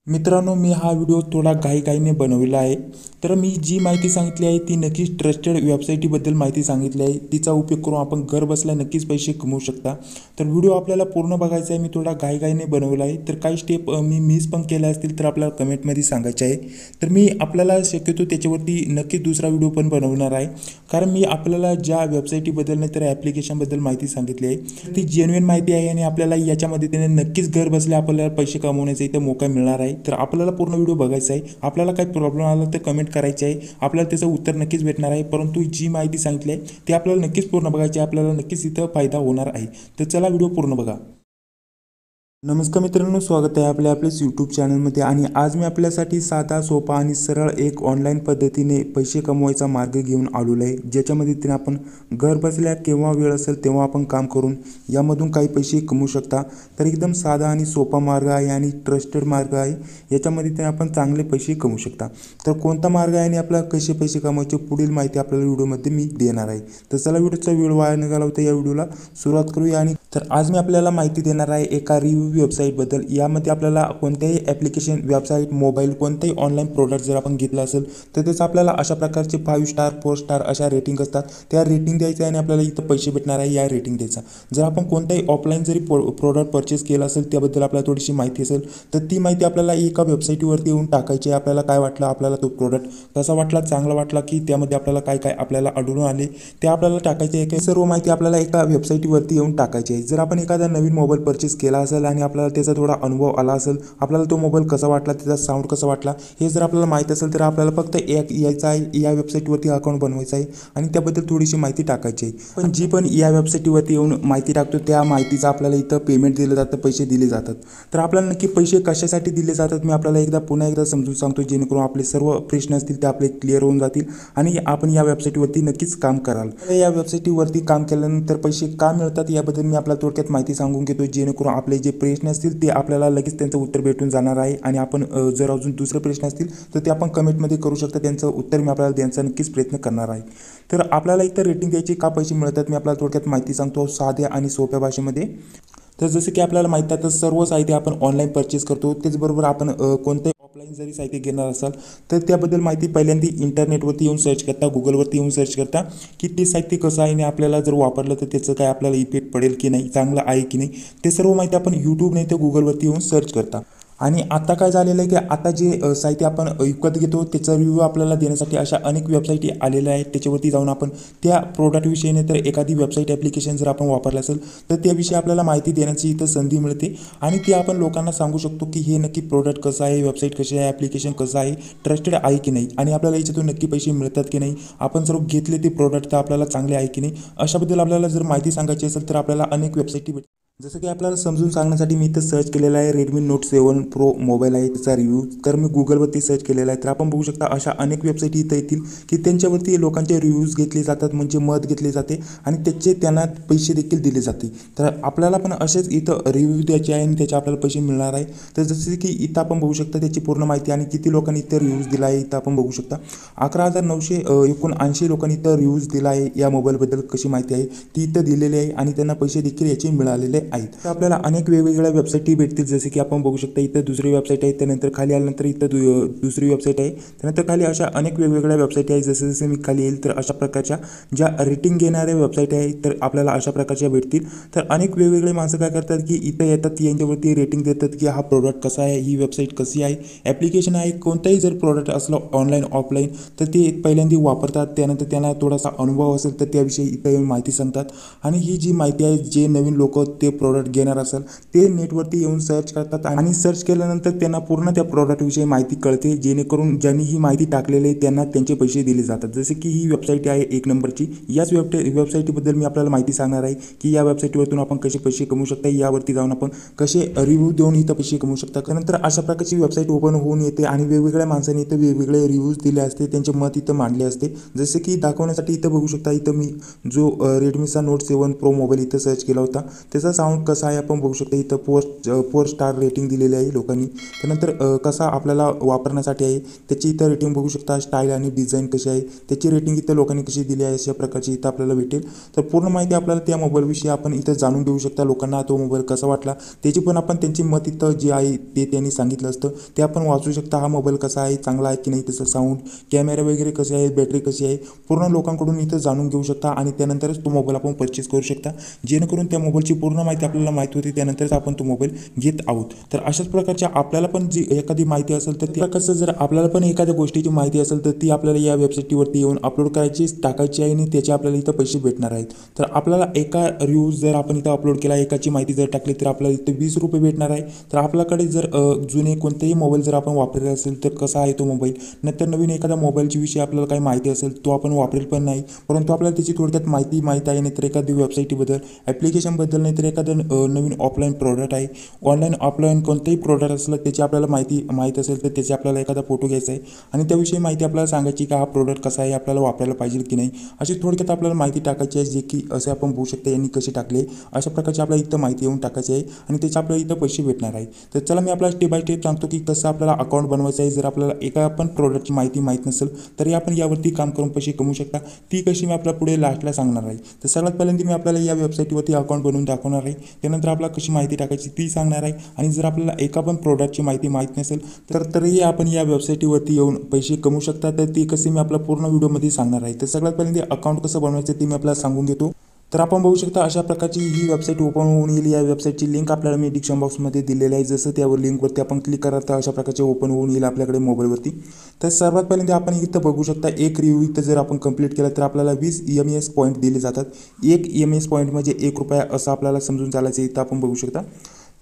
मित्रांनो, मी हा व्हिडिओ थोडा घाईघाईने बनवला आहे. तर मी जी माहिती सांगितली आहे ती नक्कीच ट्रस्टेड वेबसाईटबद्दल माहिती सांगितली आहे. तिचा उपयोग करून आपण घर बसल्या नक्कीच पैसे कमवू शकता. तर व्हिडिओ आपल्याला पूर्ण बघायचा आहे. मी थोडा घाईघाईने बनवला आहे. तर काही स्टेप मी मिस पण केल्या असतील तर आपल्याला कमेंटमध्ये सांगायचे आहे. तर मी आपल्याला शक्यतो त्याच्यावरती नक्कीच दुसरा व्हिडिओ पण बनवणार आहे. कारण मी आपल्याला ज्या वेबसाईटबद्दल नाही तर ॲप्लिकेशनबद्दल माहिती सांगितली आहे ती जेन्युइन माहिती आहे आणि आपल्याला याच्या मदतीने नक्कीच घर बसल्या आपल्याला पैसे कमवण्याचा इथं मोका मिळणार आहे. तर आपल्याला पूर्ण व्हिडिओ बघायचा आहे. आपल्याला काही प्रॉब्लेम आला तर कमेंट करायचे आहे. आपल्याला त्याचं उत्तर नक्कीच भेटणार आहे. परंतु जी माहिती सांगितली आहे ती आपल्याला नक्कीच पूर्ण बघायची आहे. आपल्याला नक्कीच इथं फायदा होणार आहे. तर चला व्हिडिओ पूर्ण बघा. नमस्कार मित्रांनो, स्वागत आहे आपल्याच यूट्यूब चॅनलमध्ये. आणि आज मी आपल्यासाठी साधा, सोपा आणि सरळ एक ऑनलाईन पद्धतीने पैसे कमवायचा मार्ग घेऊन आलेलो आहे. ज्याच्यामध्ये आपण घर बसल्या केव्हा वेळ असेल तेव्हा आपण काम करून यामधून काही पैसे कमवू शकता. तर एकदम साधा आणि सोपा मार्ग आहे आणि ट्रस्टेड मार्ग आहे. याच्यामध्ये आपण चांगले पैसे कमवू शकता. तर कोणता मार्ग आहे आणि आपल्याला कसे पैसे कमवायचे पुढील माहिती आपल्याला व्हिडिओमध्ये मी देणार आहे. तर चला व्हिडिओचा वेळ वाया न घालवता या व्हिडिओला सुरुवात करूया. आणि तर आज मी आपल्याला माहिती देणार आहे एका रिव्ह्यू वेबसाईटबद्दल. यामध्ये आपल्याला कोणत्याही ॲप्लिकेशन, वेबसाईट, मोबाईल, कोणतेही ऑनलाईन प्रोडक्ट जर आपण घेतलं असेल तर त्याचं आपल्याला अशा प्रकारचे 5 स्टार 4 स्टार अशा रेटिंग असतात. त्या रेटिंग द्यायचं आणि आपल्याला इथं पैसे भेटणार आहे या रेटिंग द्यायचा. जर आपण कोणताही ऑफलाईन जरी प्रोडक्ट परचेस केलं असेल त्याबद्दल आपल्याला थोडीशी माहिती असेल तर ती माहिती आपल्याला एका वेबसाईटवरती येऊन टाकायची आहे. आपल्याला काय वाटलं, आपल्याला तो प्रोडक्ट कसा वाटला, चांगला वाटला की त्यामध्ये आपल्याला काय काय आपल्याला आढळून आले ते आपल्याला टाकायचे आहे. सर्व माहिती आपल्याला एका वेबसाईटवरती येऊन टाकायची आहे. जर आपण एखादा नवीन मोबाईल परचेस केला असेल आणि आपल्याला त्याचा थोडा अनुभव आला असेल, आपल्याला तो मोबाईल कसा वाटला, त्याचा साऊंड कसा वाटला हे जर आपल्याला माहीत असेल तर आपल्याला फक्त यायचं आहे, या वेबसाईटवरती अकाउंट बनवायचं आहे आणि त्याबद्दल थोडीशी माहिती टाकायची आहे. पण जी पण या वेबसाईटवरती येऊन माहिती टाकतो त्या माहितीचं आपल्याला इथं पेमेंट दिलं जातं, पैसे दिले जातात. तर आपल्याला नक्की पैसे कशासाठी दिले जातात मी आपल्याला पुन्हा एकदा समजून सांगतो, जेणेकरून आपले सर्व प्रश्न असतील ते आपले क्लिअर होऊन जातील आणि आपण या वेबसाईटवरती नक्कीच काम कराल. या वेबसाईटवरती काम केल्यानंतर पैसे का मिळतात याबद्दल मी आपल्याला थोडक्यात माहिती सांगून घेतो, जेणेकरून आपले जे प्रश्न असतील ते आपल्याला लगेच त्यांचं उत्तर भेटून जाणार आहे. आणि आपण जर अजून दुसरे प्रश्न असतील तर ते आपण कमेंटमध्ये करू शकता. त्यांचं उत्तर मी आपल्याला द्यायचा नक्कीच प्रयत्न करणार आहे. तर आपल्याला इथं रेटिंग द्यायची का पैसे मिळतात मी आपल्याला थोडक्यात माहिती सांगतो साध्या आणि सोप्या भाषेमध्ये. तर जसं की आपल्याला माहीत आहे तर सर्व साहित्य आपण ऑनलाईन परचेस करतो. त्याचबरोबर आपण कोणते ऑफलाईन जरी साहित्य घेणार असाल तर त्याबद्दल माहिती पहिल्यांदा इंटरनेटवरती येऊन सर्च करता, गुगलवरती येऊन सर्च करता की ते साहित्य कसं आहे आणि आपल्याला जर वापरलं तर त्याचं काय आपल्याला इफेक्ट पडेल की नाही, चांगलं आहे की नाही, ते सर्व माहिती आपण यूट्यूब नाही तर गुगलवरती येऊन सर्च करता. आणि आता काय झालेलं आहे की आता जे साहित्य आपण विकत घेतो त्याचा रिव्ह्यू आपल्याला देण्यासाठी अशा अनेक वेबसाईटी आलेल्या आहेत. त्याच्यावरती जाऊन आपण त्या प्रोडक्टविषयीने तर एखादी वेबसाईट ॲप्लिकेशन जर आपण वापरलं असेल तर त्याविषयी आपल्याला माहिती देण्याची इथं संधी मिळते. आणि ती आपण लोकांना सांगू शकतो की हे नक्की प्रोडक्ट कसं आहे, वेबसाईट कशी आहे, ॲप्लिकेशन कसं आहे, ट्रस्टेड आहे की नाही आणि आपल्याला याच्यातून नक्की पैसे मिळतात की नाही, आपण जर घेतले ते प्रोडक्ट तर आपल्याला चांगले आहे की नाही, अशाबद्दल आपल्याला जर माहिती सांगायची असेल तर आपल्याला अनेक वेबसाईटी भेटतात. जसं की आपल्याला समजून सांगण्यासाठी मी इथं सर्च केलेलं आहे रेडमी नोट 7 प्रो मोबाईल आहे त्याचा रिव्ह्यू. तर मी गुगलवरती सर्च केलेला आहे. तर आपण बघू शकता अशा अनेक वेबसाईटी इथं येतील की त्यांच्यावरती लोकांचे रिव्ह्यूज घेतले जातात, म्हणजे मत घेतले जाते आणि त्याचे त्यांना पैसे देखील दिले जाते. तर आपल्याला पण असेच इथं रिव्ह्यू द्यायचे आहे आणि त्याचे आपल्याला पैसे मिळणार आहे. तर जसे की इथं आपण बघू शकता त्याची पूर्ण माहिती आणि किती लोकांनी इथं रिव्ह्यूज दिला आहे. इथं आपण बघू शकता 11,979 लोकांनी इथं रिव्ह्यूज दिला आहे. या मोबाईलबद्दल कशी माहिती आहे ती इथं दिलेली आहे आणि त्यांना पैसे देखील याचे मिळालेले आहेत. तर आपल्याला अनेक वेगवेगळ्या वेबसाईटी भेटतील. जसे की आपण बघू शकता इथं दुसरी वेबसाईट आहे, त्यानंतर खाली आल्यानंतर इथं दुसरी वेबसाईट आहे, त्यानंतर खाली अशा अनेक वेगवेगळ्या वेबसाईटी आहेत. जसे जसे मी खाली येईल तर अशा प्रकारच्या ज्या रेटिंग घेणाऱ्या वेबसाईट आहेत तर आपल्याला अशा प्रकारच्या भेटतील. तर अनेक वेगवेगळे माणसं काय करतात की इथं येतात, यांच्यावरती रेटिंग देतात की हा प्रोडक्ट कसा आहे, ही वेबसाईट कशी आहे, ॲप्लिकेशन आहे, कोणताही जर प्रोडक्ट असलं ऑनलाईन ऑफलाईन तर ते पहिल्यांदा वापरतात. त्यानंतर त्यांना थोडासा अनुभव असेल तर त्याविषयी इथं येऊन माहिती सांगतात. आणि ही जी माहिती आहे जे नवीन लोक ते प्रोडक्ट घेणार असेल ते नेटवरती येऊन सर्च करतात आणि सर्च केल्यानंतर त्यांना पूर्ण त्या प्रोडक्टविषयी माहिती कळते, जेणेकरून ज्यांनी ही माहिती टाकलेली आहे त्यांना त्यांचे पैसे दिले जातात. जसे की ही वेबसाईट आहे 1 नंबरची. याच वेबसाईटबद्दल मी आपल्याला माहिती सांगणार आहे की या वेबसाईटवरतून आपण कसे पैसे कमवू शकता, यावरती जाऊन आपण कसे रिव्ह्यू देऊन इथं पैसे कमवू शकता. त्यानंतर अशा प्रकारची वेबसाईट ओपन होऊन येते आणि वेगवेगळ्या माणसांनी इथं वेगवेगळे रिव्ह्यूज दिले असते, त्यांचे मत इथं मांडले असते. जसे की दाखवण्यासाठी इथं बघू शकता इथं मी जो रेडमीचा नोट 7 प्रो मोबाईल इथं सर्च केला होता त्याचा साऊंड कसं आहे आपण बघू शकता. इथं 4 स्टार रेटिंग दिलेली आहे लोकांनी. त्यानंतर कसा आपल्याला वापरण्यासाठी आहे त्याची इथं रेटिंग बघू शकता. स्टाईल आणि डिझाईन कशी आहे त्याची रेटिंग इथं लोकांनी कशी दिली आहे अशा प्रकारची इथं आपल्याला भेटेल. तर पूर्ण माहिती आपल्याला त्या मोबाईलविषयी आपण इथं जाणून घेऊ शकता. लोकांना तो मोबाईल कसा वाटला त्याची पण आपण त्यांची मत इथं जे आहे ते त्यांनी सांगितलं असतं ते आपण वाचू शकता. हा मोबाईल कसा आहे, चांगला आहे की नाही, त्याचं साऊंड, कॅमेरा वगैरे कसे आहे, बॅटरी कशी आहे, पूर्ण लोकांकडून इथं जाणून घेऊ शकता आणि त्यानंतरच तो मोबाईल आपण परचेस करू शकता. जेणेकरून त्या मोबाईलची पूर्ण माहिती आपल्याला माहिती होती त्यानंतरच आपण तो मोबाईल घेत आहोत. तर अशाच प्रकारच्या आपल्याला पण जी एखादी माहिती असेल तर ती कसं जर आपल्याला पण एखाद्या गोष्टीची माहिती असेल तर ती आपल्याला या वेबसाईटवरती येऊन अपलोड करायची, टाकायची आहे आणि त्याचे आपल्याला इथं पैसे भेटणार आहेत. तर आपल्याला एका रिव्ह्यूज जर आपण इथं अपलोड केला, एकाची माहिती जर टाकली तर आपल्याला इथं 20 रुपये भेटणार आहे. तर आपल्याकडे जर जुने कोणतेही मोबाईल जर आपण वापरले असेल तर कसा आहे तो मोबाईल, नंतर नवीन एखादा मोबाईलची विषयी आपल्याला काही माहिती असेल तो आपण वापरेल पण नाही, परंतु आपल्याला त्याची थोडक्यात माहिती आहे, नाहीतर एखादी वेबसाईटबद्दल, ॲप्लिकेशनबद्दल, नाहीतर एखादं नवीन ऑफलाईन प्रोडक्ट आहे, ऑनलाईन ऑफलाईन कोणतेही प्रोडक्ट असलं त्याची आपल्याला माहीत असेल तर त्याचे आपल्याला एखादा फोटो घ्यायचा आहे आणि त्याविषयी माहिती आपल्याला सांगायची का हा प्रोडक्ट कसा आहे, आपल्याला वापरायला पाहिजे की नाही, अशी थोडक्यात आपल्याला माहिती टाकायची आहे. जे की असे आपण बघू शकता यांनी कशी टाकले अशा प्रकारची आपल्याला इथं माहिती येऊन टाकायची आहे आणि त्याचे आपल्याला इथं पैसे भेटणार आहे. तर चला मी आपल्याला स्टेप बाय स्टेप सांगतो की कसं आपल्याला अकाउंट बनवायचं आहे. जर आपल्याला एका पण प्रोडक्टची माहिती माहीत नसेल तरी आपण यावरती काम करून पैसे कमवू शकता. ती कशी मी आपल्याला पुढे लास्टला सांगणार आहे. तर सगळ्यात पहिल्यांदा मी आपल्याला या वेबसाईटवरती अकाउंट बनवून दाखवणार आहे. त्यानंतर आपल्याला कशी माहिती टाकायची ती सांगणार आहे आणि जर आपल्याला एका पण प्रोडक्टची माहिती माहीत नसेल तर तरीही आपण या वेबसाईटवरती येऊन पैसे कमवू शकता. तर ती कशी मी आपल्या पूर्ण व्हिडिओमध्ये सांगणार आहे. तर सगळ्यात पहिल्यांदा अकाउंट कसं बनवायचं ते मी आपल्याला सांगून घेतो. तर आपण बघू शकता अशा प्रकारची ही वेबसाईट ओपन होऊन येईल. या वेबसाईटची लिंक आपल्याला मी डिस्क्रिप्शन बॉक्समध्ये दिलेली आहे. जसं त्यावर लिंकवरती आपण क्लिक करा तर अशा प्रकारचे ओपन होऊन येईल आपल्याकडे मोबाईलवरती. तर सर्वात पहिल्यांदा आपण इथं बघू शकता एक रिव्ह्यू इथं जर आपण कंप्लीट केला तर आपल्याला 20 EMS पॉईंट दिले जातात. एक EMS पॉईंट म्हणजे 1 रुपया असं आपल्याला समजून चालायचं. इथं आपण बघू शकता.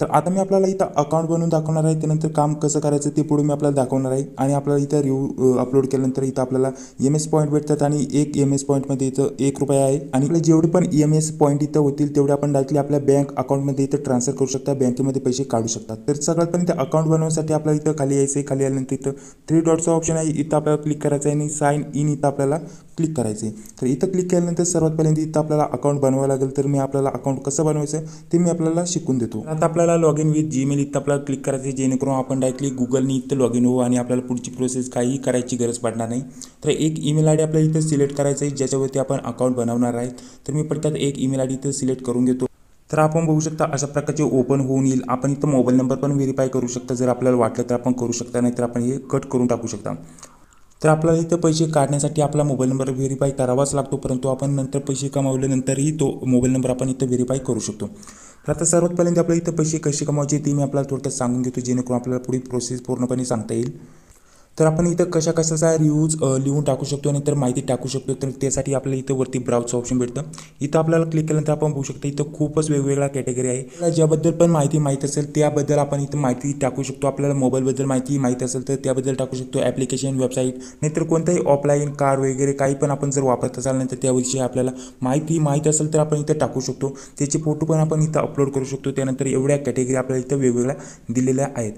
तर आता मी आपल्याला इथं अकाउंट बनवून दाखवणार आहे. त्यानंतर काम कसं करायचं ते पुढे मी आपल्याला दाखवणार आहे आणि आपल्याला इथं रिव्ह्यू अपलोड केल्यानंतर इथं आपल्याला EMS पॉईंट भेटतात आणि एक EMS पॉईंटमध्ये इथं 1 रुपया आहे आणि आपले जेवढे पण EMS पॉईंट इथं होतील तेवढे आपण डायरेक्टली आपल्या बँक अकाउंटमध्ये इथं ट्रान्सफर करू शकता, बँकेमध्ये पैसे काढू शकतात. तर सगळ्यात पण इथं अकाउंट बनवण्यासाठी आपल्याला इथं खाली यायचं आहे. खाली आल्यानंतर इथं 3 डॉटचं ऑप्शन आहे, इथं आपल्याला क्लिक करायचं आहे आणि साइन इन इथं आपल्याला क्लिक करायचं आहे. तर इथं क्लिक केल्यानंतर सर्वात पहिल्यांदा इथं आपल्याला अकाउंट बनवावं लागेल. तर मी आपल्याला अकाउंट कसं बनवायचं ते मी आपल्याला शिकून देतो. आता आपल्याला लॉग इन विथ जीमेल इथं आपल्याला क्लिक करायचं आहे, जेणेकरून आपण डायरेक्टली गुगलनी इथं लॉग इन होऊ आणि आपल्याला पुढची प्रोसेस काही करायची गरज पडणार नाही. तर एक ईमेल आय डी आपल्याला इथं सिलेक्ट करायचं आहे ज्याच्यावरती आपण अकाउंट बनवणार आहे. तर मी पटकन एक ईमेल आय डी इथं सिलेक्ट करून घेतो. तर आपण बघू शकता अशा प्रकारचे ओपन होऊन येईल. आपण इथं मोबाईल नंबर पण व्हेरीफाय करू शकता. जर आपल्याला वाटलं तर आपण करू शकता, नाहीतर आपण हे कट करून टाकू शकता. तर आपल्याला इथं पैसे काढण्यासाठी आपला मोबाईल नंबर व्हेरीफाय करावाच लागतो, परंतु आपण नंतर पैसे कमावल्यानंतरही तो मोबाईल नंबर आपण इथं व्हेरीफाय करू शकतो. तर आता सर्वात पहिल्यांदा आपल्याला इथं पैसे कसे कमावायचे ते मी आपल्याला थोडक्यात सांगून घेतो, जेणेकरून आपल्याला पुढील प्रोसेस पूर्णपणे सांगता येईल. तर आपण इथं कशाचा रिव्ह्यूज लिहून टाकू शकतो आणि तर माहिती टाकू शकतो. तर त्यासाठी आपल्याला इथं वरती ब्राउजचं ऑप्शन भेटतं. इथं आपल्याला क्लिक केल्यानंतर आपण बघू शकतो इथं खूपच वेगवेगळ्या कॅटेगरी आहे. ज्याबद्दल पण माहिती माहीत असेल त्याबद्दल आपण इथं माहिती टाकू शकतो. आपल्याला मोबाईलबद्दल माहिती माहीत असेल तर त्याबद्दल टाकू शकतो. ॲप्लिकेशन, वेबसाईट, नाहीतर कोणताही ऑफलाईन कार वगैरे काही पण आपण जर वापरत असाल नाही तर त्याविषयी आपल्याला माहिती माहीत असेल तर आपण इथं टाकू शकतो. त्याचे फोटो पण आपण इथं अपलोड करू शकतो. त्यानंतर एवढ्या कॅटेगरी आपल्याला इथं वेगवेगळ्या दिलेल्या आहेत.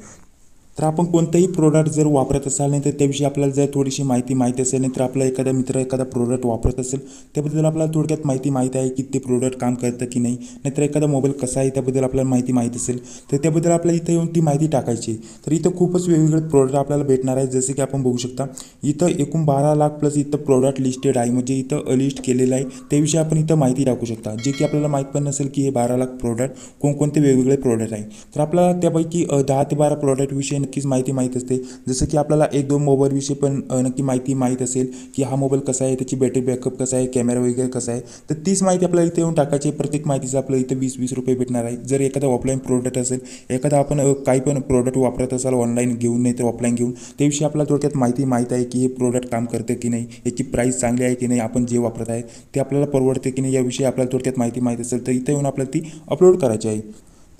तर आपण कोणताही प्रोडक्ट जर वापरत असाल नाही तर त्याविषयी आपल्याला जर थोडीशी माहिती माहीत असेल, नाही तर आपला एखादा मित्र एखादा प्रोडक्ट वापरत असेल त्याबद्दल आपल्याला थोडक्यात माहिती माहीत आहे की ते प्रोडक्ट काम करतं की नाही, नाहीतर एखादा मोबाईल कसा आहे त्याबद्दल आपल्याला माहिती माहीत असेल तर त्याबद्दल आपल्याला इथं येऊन ती माहिती टाकायची. तर इथं खूपच वेगवेगळे प्रोडक्ट आपल्याला भेटणार आहे. जसे की आपण बघू शकता इथं एकूण 12 लाख प्लस इथं प्रोडक्ट लिस्टेड आहे, म्हणजे इथं लिस्ट केलेलं आहे. त्याविषयी आपण इथं माहिती टाकू शकता, जे की आपल्याला माहीत पण नसेल की हे 12 लाख प्रोडक्ट कोणकोणते वेगवेगळे प्रोडक्ट आहे. तर आपल्याला त्यापैकी 10 ते 12 प्रोडक्टविषयी नक्कीच माहिती माहीत असते. जसं की आपल्याला 1-2 मोबाईलविषयी पण नक्की माहिती माहीत असेल की हा मोबाईल कसा आहे, त्याची बॅटरी बॅकअप कसा आहे, कॅमेरा वगैरे कसा आहे. तर तीच माहिती आपल्याला इथे येऊन टाकायची. प्रत्येक माहितीचं आपल्याला इथं 20-20 रुपये भेटणार आहे. जर एखादा ऑफलाईन प्रोडक्ट असेल, एखादा आपण काही पण प्रोडक्ट वापरत असाल ऑनलाईन घेऊन नाही तर ऑफलाईन घेऊन, त्याविषयी आपल्याला थोडक्यात माहिती माहीत आहे की हे प्रोडक्ट काम करतं की नाही, याची प्राईस चांगली आहे की नाही, आपण जे वापरत आहे ते आपल्याला परवडते की नाही, याविषयी आपल्याला थोडक्यात माहिती माहीत असेल तर इथं येऊन आपल्याला ती अपलोड करायची आहे.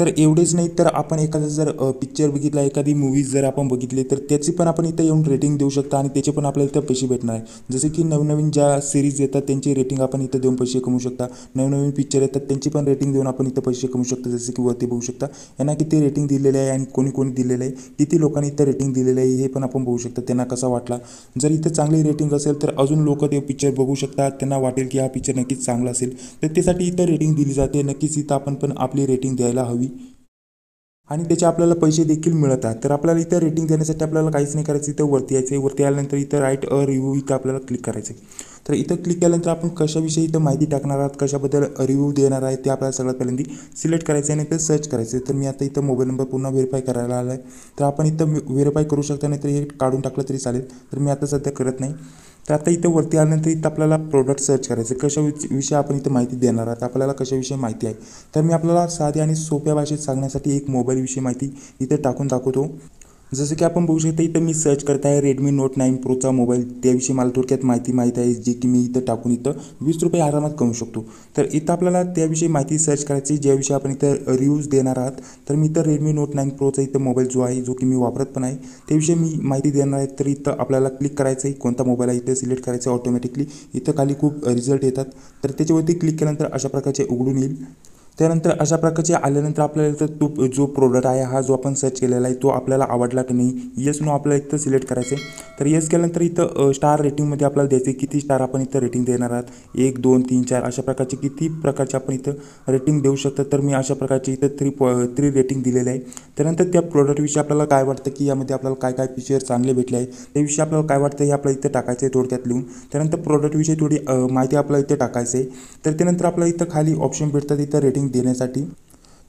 तर एवढेच नाही तर आपण एखादा जर पिक्चर बघितला, एखादी मूवीज जर आपण बघितली तर त्याची पण आपण इथं येऊन रेटिंग देऊ शकता आणि त्याचे पण आपल्याला इथं पैसे भेटणार आहे. जसे की नवनवीन ज्या सिरीज येतात त्यांची रेटिंग आपण इथं देऊन पैसे कमवू शकता. नवनवीन पिक्चर येतात त्यांची पण रेटिंग देऊन आपण इथं पैसे कमवू शकता. जसे की वरती बघू शकता यांना किती रेटिंग दिलेले आहे आणि कोणी कोणी दिलेलं आहे, किती लोकांनी इथं रेटिंग दिलेलं आहे हे पण आपण बघू शकता. त्यांना कसा वाटला. जर इथं चांगली रेटिंग असेल तर अजून लोक ते पिक्चर बघू शकतात. त्यांना वाटेल की हा पिक्चर नक्कीच चांगला असेल, तर त्यासाठी इथं रेटिंग दिली जाते. नक्कीच इथं आपण पण आपली रेटिंग द्यायला हवी आणि त्याचे आपल्याला पैसे देखील मिळतात. तर आपल्याला इथं रेटिंग देण्यासाठी आपल्याला काहीच नाही करायचं. इथं वरती यायचं आहे. वरती आल्यानंतर इथं राईट अ रिव्ह्यू इथं आपल्याला क्लिक करायचं आहे. तर इथं क्लिक केल्यानंतर आपण कशाविषयी इथं माहिती टाकणार आहात, कशाबद्दल रिव्ह्यू देणार आहे ते आपल्याला सगळ्यात पहिल्यांदा सिलेक्ट करायचं आहे आणि इथं सर्च करायचं आहे. तर मी आता इथं मोबाईल नंबर पुन्हा व्हेरीफाय करायला आला आहे. तर आपण इथं व्हेरीफाय करू शकता, नाही तर हे काढून टाकलं तरी चालेल. तर मी आता सध्या करत नाही. तर आता इथं वरती आल्यानंतर इथं आपल्याला प्रोडक्ट सर्च करायचं. कशाविषयी आपण इथं माहिती देणार आहात, आपल्याला कशाविषयी माहिती आहे. तर मी आपल्याला साध्या आणि सोप्या भाषेत सांगण्यासाठी एक मोबाईलविषयी माहिती इथे टाकून दाखवतो. जसं की आपण बघू शकता इथं मी सर्च करत आहे रेडमी नोट 9 प्रोचा मोबाईल. त्याविषयी मला थोडक्यात माहीत आहे, जी की मी इथं टाकून इथं 20 रुपये आरामात कमवू शकतो. तर इथं आपल्याला त्याविषयी माहिती सर्च करायची, ज्याविषयी आपण इथं रिव्ह्यूज देणार आहात. तर मी इथं रेडमी नोट 9 प्रोचा इथं मोबाईल जो आहे, जो की मी वापरत पण आहे, त्याविषयी मी माहिती देणार आहे. तर इथं आपल्याला क्लिक करायचं आहे, कोणता मोबाईल आहे इथं सिलेक्ट करायचं आहे. ऑटोमॅटिकली इथं खाली खूप रिझल्ट येतात. तर त्याच्यावरती क्लिक केल्यानंतर अशा प्रकारचे उघडून येईल. त्यानंतर अशा प्रकारचे आल्यानंतर आपल्याला इथं तो जो प्रोडक्ट आहे, हा जो आपण सर्च केलेला आहे तो आपल्याला आवडला की नाही, येस नो आपल्याला इथं सिलेक्ट करायचं आहे. तर येस केल्यानंतर इथं स्टार रेटिंगमध्ये आपल्याला द्यायचे, किती स्टार आपण इथं रेटिंग देणार आहात. 1 2 3 4 अशा प्रकारचे किती प्रकारचे आपण इथं रेटिंग देऊ शकता. तर मी अशा प्रकारचे इथं 3 रेटिंग दिलेले आहे. त्यानंतर त्या प्रोडक्टविषयी आपल्याला काय वाटतं की यामध्ये आपल्याला काय काय फीचर चांगले भेटले आहे, त्याविषयी आपल्याला काय वाटतं हे आपल्याला इथं टाकायचं आहे थोडक्यात लिहून. त्यानंतर प्रोडक्टविषयी थोडी माहिती आपल्याला इथं टाकायचं आहे. तर त्यानंतर आपल्याला इथं खाली ऑप्शन भेटतात इथं रेटिंग देण्यासाठी.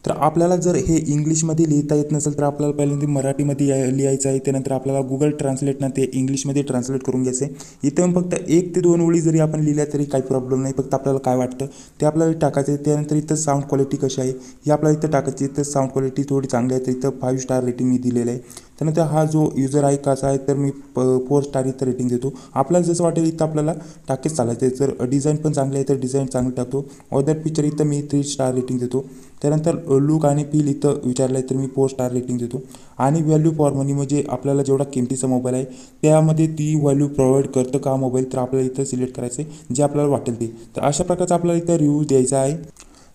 तर आपल्याला जर हे इंग्लिशमध्ये लिहिता येत नसेल तर आपल्याला पहिल्यांदा मराठीमध्ये लिहायचं आहे. त्यानंतर आपल्याला गुगल ट्रान्सलेटनं ते इंग्लिशमध्ये ट्रान्सलेट करून घ्यायचं आहे. इथं फक्त 1 ते 2 ओळी जरी आपण लिहिल्या तरी काही प्रॉब्लेम नाही. फक्त आपल्याला काय वाटतं ते आपल्याला टाकायचं आहे. त्यानंतर इथं साऊंड क्वालिटी कशी आहे हे आपल्याला इथं टाकायची. इथं साऊंड क्वालिटी थोडी चांगली आहे, तर इथं 5 स्टार रेटिंग मी दिलेलं आहे. त्यानंतर हा जो युजर आहे कसा आहे, तर मी 4 स्टार इथं रेटिंग देतो. आपल्याला जसं वाटेल इथं आपल्याला टाकेच चालायचं आहे. जर डिझाईन पण चांगली आहे तर डिझाईन चांगली टाकतो. अदर पिक्चर इथं मी 3 स्टार रेटिंग देतो. त्यानंतर लुक आणि फील इथं विचारलं आहे तर मी 4 स्टार रेटिंग देतो. आणि व्हॅल्यू फॉर मनी म्हणजे आपल्याला जेवढा किमतीचा मोबाईल आहे त्यामध्ये ती व्हॅल्यू प्रोव्हाइड करतं का मोबाईल, तर आपल्याला इथं सिलेक्ट करायचं आहे, जे आपल्याला वाटेल ते. तर अशा प्रकारचा आपल्याला इथं रिव्ह्यू द्यायचा आहे.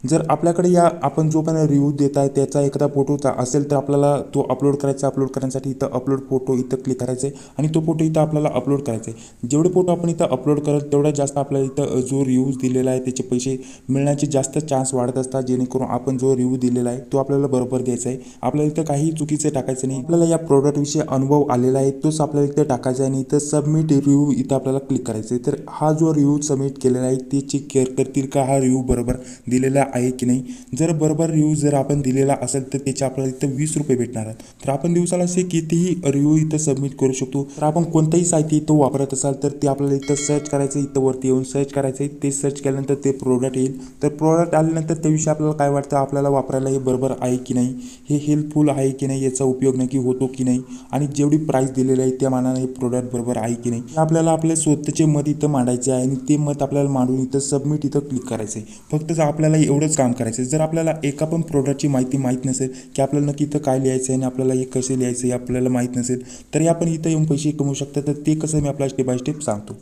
जर आपल्याकडे या आपण जो पण रिव्ह्यू देत आहे त्याचा एखादा फोटोचा असेल तर आपल्याला तो अपलोड करायचा. अपलोड करण्यासाठी इथं अपलोड फोटो इथं क्लिक करायचं आहे आणि तो फोटो इथं आपल्याला अपलोड करायचा आहे. जेवढे फोटो आपण इथं अपलोड करत तेवढा जास्त आपल्याला इथं जो रिव्ह्यूज दिलेला आहे त्याचे पैसे मिळण्याचे जास्त चान्स वाढत असतात. जेणेकरून आपण जो रिव्ह्यू दिलेला आहे तो आपल्याला बरोबर द्यायचा आहे. आपल्याला इथं काही चुकीचं टाकायचं नाही. आपल्याला या प्रोडक्टविषयी अनुभव आलेला आहे तोच आपल्याला इथं टाकायचा आहे आणि इथं सबमिट रिव्ह्यू इथं आपल्याला क्लिक करायचं आहे. तर हा जो रिव्ह्यू सबमिट केलेला आहे ते चेक केअर करतील का हा रिव्ह्यू बरोबर दिलेला आहे की नाही. जर बरोबर रिव्ह्यू जर आपण दिलेला असेल तर त्याचे आपल्याला इथं 20 रुपये भेटणार आहेत. तर आपण दिवसाला असे कितीही रिव्ह्यू इथं सबमिट करू शकतो. तर आपण कोणतंही साहित्य इथं वापरत असाल तर ते आपल्याला इथं सर्च करायचं. इथं वरती येऊन सर्च करायचं. ते सर्च केल्यानंतर ते प्रोडक्ट येईल. तर प्रोडक्ट आल्यानंतर त्याविषयी आपल्याला काय वाटतं, आपल्याला वापरायला हे बरोबर आहे की नाही, हे हेल्पफुल आहे की नाही, याचा उपयोग नक्की होतो की नाही आणि जेवढी प्राईस दिलेली आहे त्या मानाने हे प्रोडक्ट बरोबर आहे की नाही, आपल्याला आपले स्वतःचे मत इथं मांडायचे आहे आणि ते मत आपल्याला मांडून इथं सबमिट इथं क्लिक करायचं आहे. फक्त आपल्याला एवढंच काम करायचं आहे. जर आपल्याला एका पण प्रोडक्टची माहिती माहीत नसेल की आपल्याला नक्की इथं काय लिहायचं आहे आणि आपल्याला हे कसे लिहायचं आहे आपल्याला माहीत नसेल तरी आपण इथं येऊन पैसे कमवू शकता. तर ते कसं मी आपल्याला स्टेप बाय स्टेप सांगतो.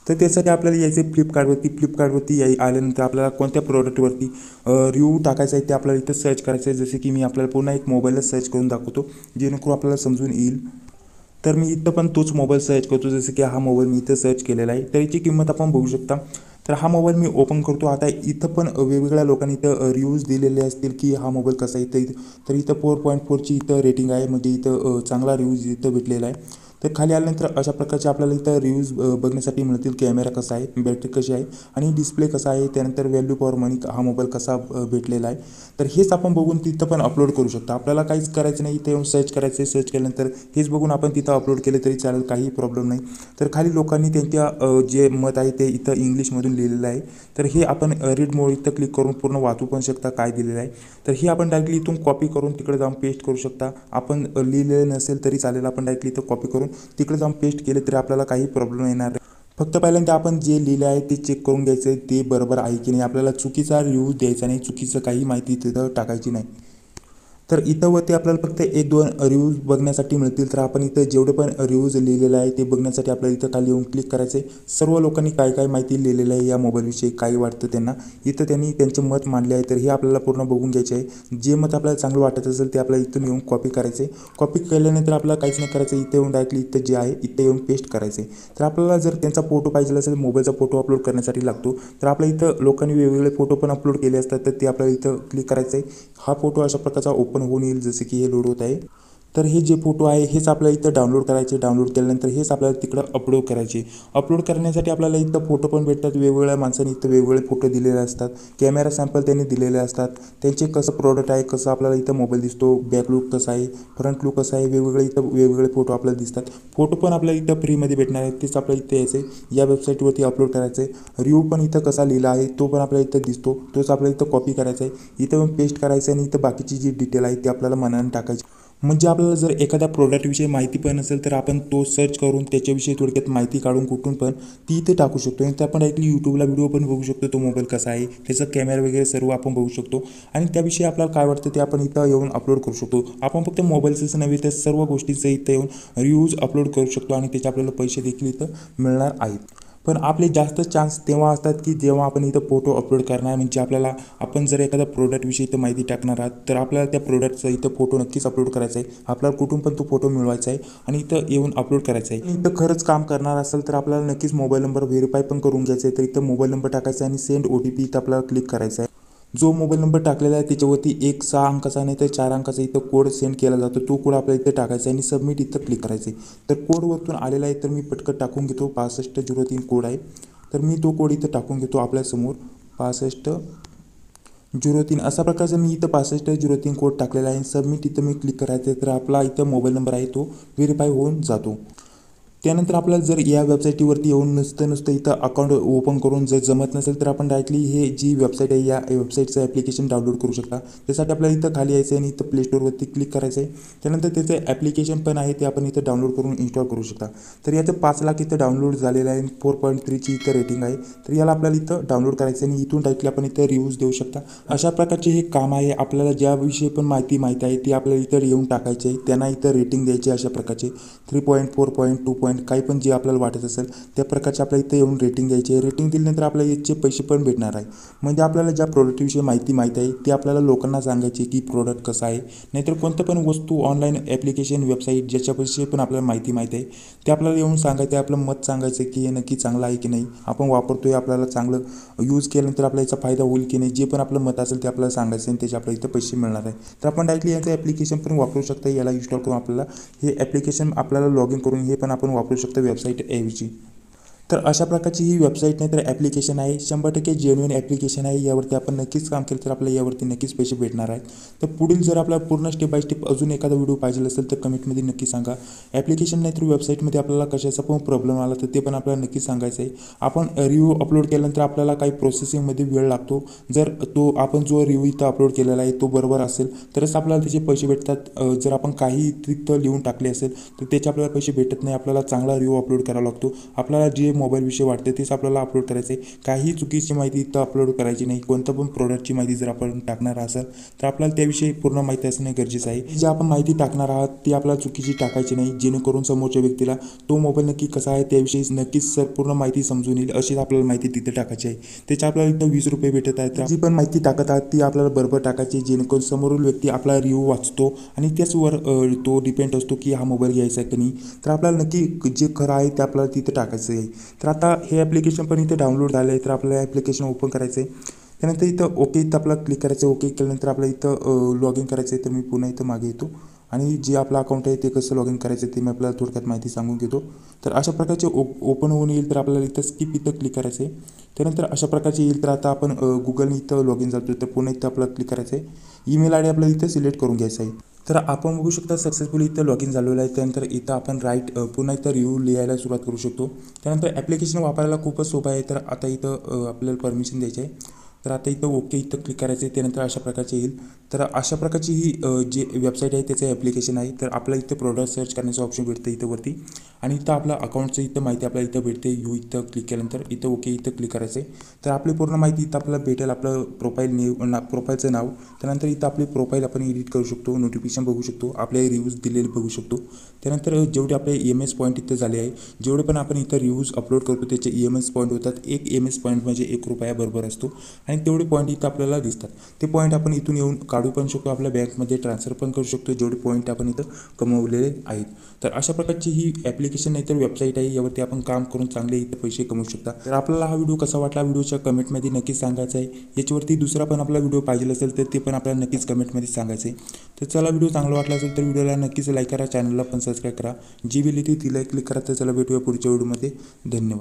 तर त्यासाठी आपल्याला यायचं फ्लिपकार्टवरती आल्यानंतर आपल्याला कोणत्या प्रोडक्टवरती रिव्ह्यू टाकायचा आहे ते आपल्याला इथं सर्च करायचं आहे. जसे की मी आपल्याला पुन्हा एक मोबाईलला सर्च करून दाखवतो जेणेकरून आपल्याला समजून येईल. तर मी इथं पण तोच मोबाईल सर्च करतो. जसं की हा मोबाईल मी इथं सर्च केलेला आहे. तर याची किंमत आपण बघू शकता. तर हा मोबाईल मी ओपन करतो. आता इथं पण वेगवेगळ्या लोकांनी इथं रिव्ह्यूज दिलेले असतील की हा मोबाईल कसा आहे. तर इथं 4.4ची इथं रेटिंग आहे. म्हणजे इथं चांगला रिव्ह्यूज इथं भेटलेला आहे. तर खाली आल्यानंतर अशा प्रकारचे आपल्याला इथं रिव्ह्यूज बघण्यासाठी मिळतील. कॅमेरा कसा आहे, बॅटरी कशी आहे आणि डिस्प्ले कसा आहे. त्यानंतर व्हॅल्यू फॉर मनी हा मोबाईल कसा भेटलेला आहे. तर हेच आपण बघून तिथं पण अपलोड करू शकता. आपल्याला काहीच करायचं नाही. इथं येऊन सर्च करायचं आहे. सर्च केल्यानंतर हेच बघून आपण तिथं अपलोड केले तरी चालेल, काही प्रॉब्लेम नाही. तर खाली लोकांनी त्यांच्या जे मत आहे ते इथं इंग्लिशमधून लिहिलेलं आहे. तर हे आपण रीड मोड इथं क्लिक करून पूर्ण वाचू पण शकता काय दिलेलं आहे. तर हे आपण डायरेक्टली इथून कॉपी करून तिकडे जाऊन पेस्ट करू शकता. आपण लिहिलेलं नसेल तरी चालेल. आपण डायरेक्टली इथं कॉपी करून तिकडे जाऊन पेस्ट केले तरी आपल्याला काही प्रॉब्लेम येणार नाही. फक्त पहिल्यांदा आपण जे लिहिलं आहे ते चेक करून घ्यायचं आहे ते बरोबर आहे की नाही. आपल्याला चुकीचा रिव्ह्यू द्यायचा नाही, चुकीचं काही माहिती तिथं टाकायची नाही. तर इथं वरती आपल्याला फक्त 1-2 रिव्ह्यूज बघण्यासाठी मिळतील. तर आपण इथं जेवढे पण रिव्ह्यूज लिहिलेले आहे ते बघण्यासाठी आपल्याला इथं खाली येऊन क्लिक करायचं आहे. सर्व लोकांनी काय काय माहिती लिहिलेलं आहे या मोबाईलविषयी, काय वाटतं त्यांना, इथं त्यांनी त्यांचे मत मांडले आहे. तर हे आपल्याला पूर्ण बघून घ्यायचे आहे. जे मत आपल्याला चांगलं वाटत असेल ते आपल्याला इथून येऊन कॉपी करायचे. कॉपी केल्यानंतर आपल्याला काहीच नाही करायचं, इथं येऊन डायरेक्टली इथं जे आहे इथं येऊन पेस्ट करायचे. तर आपल्याला जर त्यांचा फोटो पाहिजे असेल, मोबाईलचा फोटो अपलोड करण्यासाठी लागतो. तर आपल्या इथं लोकांनी वेगवेगळे फोटो पण अपलोड केले असतात, तर ते आपल्याला इथं क्लिक करायचं आहे. हा फोटो अशा प्रकारचा ओपन होऊन येईल, जसे की हे लोड होत आहे. तर हे जे फोटो आहे हेच आपल्याला इथं डाउनलोड करायचे. डाउनलोड केल्यानंतर हेच आपल्याला तिकडं अपलोड करायचे. अपलोड करण्यासाठी आपल्याला इथं फोटो पण भेटतात. वेगवेगळ्या माणसांनी इथं वेगवेगळे फोटो दिलेले असतात. कॅमेरा सॅम्पल त्यांनी दिलेले असतात. त्यांचे कसं प्रोडक्ट आहे, कसं आपल्याला इथं मोबाईल दिसतो, बॅक लुक कसं आहे, फ्रंट लुक कसं आहे, वेगवेगळे इथं वेगवेगळे फोटो आपल्याला दिसतात. फोटो पण आपल्याला इथं फ्रीमध्ये भेटणार आहेत. तेच आपल्याला इथं यायचं आहे, या वेबसाईटवरती अपलोड करायचं आहे. रिव्ह्यू पण इथं कसा लिहिला आहे तो पण आपल्याला इथं दिसतो, तोच आपल्याला इथं कॉपी करायचा आहे. इथं पण पेस्ट करायचं आहे आणि इथं बाकीची जी डिटेल आहे ती आपल्याला मनाने टाकायची. म्हणजे आपल्याला जर एखाद्या प्रोडक्टविषयी माहिती पण नसेल तर आपण तो सर्च करून त्याच्याविषयी थोडक्यात माहिती काढून कुठून पण ती इथे टाकू शकतो. आणि ते आपण डायरेक्टली यूट्यूबला व्हिडिओ पण बघू शकतो, तो मोबाईल कसा आहे, त्याचा कॅमेरा वगैरे सर्व आपण बघू शकतो. आणि त्याविषयी आपल्याला काय वाटतं ते आपण इथं येऊन अपलोड करू शकतो. आपण फक्त मोबाईलचंच नव्हे तर सर्व गोष्टीचं इथं येऊन रिव्ह्यूज अपलोड करू शकतो आणि त्याचे आपल्याला पैसे देखील इथं मिळणार आहेत. पण आपले जास्त चान्स तेव्हा असतात की जेव्हा आपण इथं फोटो अपलोड करणार. म्हणजे आपल्याला आपण जर एखाद्या प्रोडक्टविषयी इथं माहिती टाकणार आहात तर आपल्याला त्या प्रोडक्टचा इथं फोटो नक्कीच अपलोड करायचा आहे. आपल्याला कुठून पण तो फोटो मिळवायचा आहे आणि इथं येऊन अपलोड करायचा आहे. इथं खरंच काम करणार असेल तर आपल्याला नक्कीच मोबाईल नंबर व्हेरीफाय पण करून घ्यायचा आहे. तर इथं मोबाईल नंबर टाकायचा आहे आणि सेंड OTP इथं आपल्याला क्लिक करायचा आहे. जो मोबाईल नंबर टाकलेला आहे त्याच्यावरती एक 6 अंकाचा नाही तर 4 अंकाचा इथं कोड सेंड केला जातो. तो कोड आपल्याला इथं टाकायचा आहे आणि सबमिट इथं क्लिक करायचं आहे. तर कोडवरतून आलेला आहे तर मी पटकन टाकून घेतो. 6503 कोड आहे, तर मी तो कोड इथं टाकून घेतो आपल्यासमोर. 6503 अशा प्रकारचा मी इथं 6503 कोड टाकलेला आहे. सबमिट इथं मी क्लिक करायचं आहे. तर आपला इथं मोबाईल नंबर आहे तो व्हेरीफाय होऊन जातो. त्यानंतर आपल्याला जर या वेबसाईटवरती येऊन नुसतं इथं अकाउंट ओपन करून जर जमत नसेल तर आपण डायरेक्टली हे जी वेबसाईट आहे या वेबसाईटचं ॲप्लिकेशन डाउनलोड करू शकता. त्यासाठी आपल्याला इथं खाली यायचं आहे आणि इथं प्ले स्टोअरवरती क्लिक करायचं आहे. त्यानंतर त्याचं ॲप्लिकेशन पण आहे ते आपण इथं डाउनलोड करून इन्स्टॉल करू शकता. तर याचं 5 लाख इथं डाउनलोड झालेलं आहे. 4.3ची इथं रेटिंग आहे. तर याला आपल्याला इथं डाउनलोड करायचं आहे आणि इथून डायरेक्टली आपण इथं रिव्ह्यूज देऊ शकता. अशा प्रकारचे हे काम आहे. आपल्याला ज्याविषयी पण माहिती आहे ती आपल्याला इथं येऊन टाकायची आहे. त्यांना इथं रेटिंग द्यायची अशा प्रकारचे 3.4.2 काही पण जे आपल्याला वाटत असेल त्या प्रकारचे आपल्या इथं येऊन रेटिंग द्यायची आहे. रेटिंग दिल्यानंतर आपल्याला याचे पैसे पण भेटणार आहे. म्हणजे आपल्याला ज्या प्रोडक्टविषयी माहिती आहे ते आपल्याला लोकांना सांगायची की प्रोडक्ट कसं आहे. नाहीतर कोणतं पण वस्तू ऑनलाईन ॲप्लिकेशन वेबसाईट ज्याच्याविषयी पण आपल्याला माहिती आहे ते आपल्याला येऊन सांगायचं आहे. आपलं मत सांगायचं की हे नक्की चांगलं आहे की नाही, आपण वापरतोय, आपल्याला चांगलं यूज केल्यानंतर आपल्याला याचा फायदा होईल की नाही, जे पण आपलं मत असेल ते आपल्याला सांगायचं आणि त्याचे आपल्याला इथं पैसे मिळणार आहे. तर आपण डायरेक्टली याचं ॲप्लिकेशन पण वापरू शकता. याला इन्स्टॉल करून आपल्याला हे ॲप्लिकेशन आपल्याला लॉग इन करून हे पण आपण वापरू शकतो वेबसाईट ऐवजी. तर अशा प्रकारची ही वेबसाईट नाही तर ॲप्लिकेशन आहे. 100% जेन्युइन ॲप्लिकेशन आहे. यावरती आपण नक्कीच काम केलं तर आपल्याला यावरती नक्कीच पैसे भेटणार आहेत. तर पुढील जर आपल्याला पूर्ण स्टेप बाय स्टेप अजून एखादा व्हिडिओ पाहिजे असेल तर कमेंटमध्ये नक्की सांगा. ॲप्लिकेशन नाही तर वेबसाईटमध्ये आपल्याला कशाचा पण प्रॉब्लेम आला तर ते पण आपल्याला नक्की सांगायचं आहे. आपण रिव्ह्यू अपलोड केल्यानंतर आपल्याला काही प्रोसेसिंगमध्ये वेळ लागतो. जर आपण जो रिव्ह्यू इथं अपलोड केलेला आहे तो बरोबर असेल तरच आपल्याला त्याचे पैसे भेटतात. जर आपण काही तिथं लिहून टाकले असेल तर त्याचे आपल्याला पैसे भेटत नाही. आपल्याला चांगला रिव्ह्यू अपलोड करावा लागतो. आपल्याला जे मोबाईलविषयी वाटते तेच आपल्याला अपलोड करायचं आहे. काही चुकीची माहिती इथं अपलोड करायची नाही. कोणतं पण प्रोडक्टची माहिती जर आपण टाकणार असेल तर आपल्याला त्याविषयी पूर्ण माहिती असणे गरजेचं आहे. जे आपण माहिती टाकणार आहात ती आपल्याला चुकीची टाकायची नाही, जेणेकरून समोरच्या व्यक्तीला तो मोबाईल नक्की कसा आहे त्याविषयी नक्कीच पूर्ण माहिती समजून येईल अशीच आपल्याला माहिती तिथे टाकायची आहे. त्याच्या आपल्याला इथं 20 रुपये भेटत आहेत. तर जी पण माहिती टाकत आहात ती आपल्याला बरोबर टाकायची, जेणेकरून समोरील व्यक्ती आपला रिव्ह्यू वाचतो आणि त्याचवर तो डिपेंड असतो की हा मोबाईल घ्यायचा आहे की नाही. तर आपल्याला नक्की जे खरं आहे ते आपल्याला तिथे टाकायचं आहे. तर आता हे ॲप्लिकेशन पण इथे डाउनलोड झालं आहे. तर आपल्याला ॲप्लिकेशन ओपन करायचं आहे. त्यानंतर इथं ओके इथं आपल्याला क्लिक करायचं आहे. ओके केल्यानंतर आपल्याला इथं लॉग इन करायचं आहे. तर मी पुन्हा इथं मागे येतो आणि जे आपलं अकाउंट आहे ते कसं लॉग इन करायचं ते मी आपल्याला थोडक्यात माहिती सांगून घेतो. तर अशा प्रकारचे ओपन होऊन येईल. तर आपल्याला इथं स्किप इथं क्लिक करायचं आहे. त्यानंतर अशा प्रकारचे येईल. तर आता आपण गुगलने इथं लॉग इन जातो. तर पुन्हा इथं आपल्याला क्लिक करायचं आहे. ईमेल आय डी आपल्याला इथं सिलेक्ट करून घ्यायचा आहे. तर आपण बघू शकता सक्सेसफुली इथं लॉग इन झालेलं आहे. त्यानंतर इथं आपण पुन्हा इथं रिव्ह्यू लिहायला सुरुवात करू शकतो. त्यानंतर ॲप्लिकेशन वापरायला खूपच सोपं आहे. तर आता इथं आपल्याला परमिशन द्यायची आहे. तर आता इथं ओके इथं क्लिक करायचं आहे. त्यानंतर अशा प्रकारचे येईल. तर अशा प्रकारची ही जी वेबसाईट आहे त्याचं ॲप्लिकेशन आहे. तर आपल्याला इथं प्रोडक्ट सर्च करण्याचं ऑप्शन भेटतं इथं वरती आणि इथं आपलं अकाउंटचं इथं माहिती आपल्याला इथं भेटते. इथं क्लिक केल्यानंतर इथं ओके इथं क्लिक करायचं आहे. तर आपली पूर्ण माहिती इथं आपल्याला भेटेल. आपलं प्रोफाईलचं नाव, त्यानंतर इथं आपली प्रोफाईल आपण एडिट करू शकतो, नोटिफिकेशन बघू शकतो, आपले रिव्ह्यूज दिलेले बघू शकतो. त्यानंतर जेवढे आपले EMS पॉईंट इथं झाले आहे, जेवढे पण आपण इथं रिव्ह्यूज अपलोड करतो त्याचे EMS पॉईंट होतात. एक EMS पॉईंट म्हणजे ₹1 बरोबर असतो आणि तेवढे पॉईंट इथं आपल्याला दिसतात. ते पॉईंट आपण इथून येऊन काढू पण शकतो, आपल्या बँकमध्ये ट्रान्सफर पण करू शकतो जेवढे पॉईंट आपण इथं कमवलेले आहेत. तर अशा प्रकारची ही ॲप्लिकेशन नाही तर वेबसाईट आहे. यावरती आपण काम करून चांगले इथं पैसे कमवू शकता. तर आपल्याला हा व्हिडिओ कसा वाटला व्हिडिओच्या कमेंटमध्ये नक्कीच सांगायचं आहे. याच्यावरती दुसरा पण आपला व्हिडिओ पाहिजे असेल तर ते पण आपल्याला नक्कीच कमेंटमध्ये सांगायचं आहे. तर चला, व्हिडिओ चांगला वाटला असेल तर व्हिडिओला नक्कीच लाईक करा, चॅनलला पण सबस्क्राईब करा. जी बेल येते तिला क्लिक करा. तर चला भेटूया पुढच्या व्हिडिओमध्ये. धन्यवाद.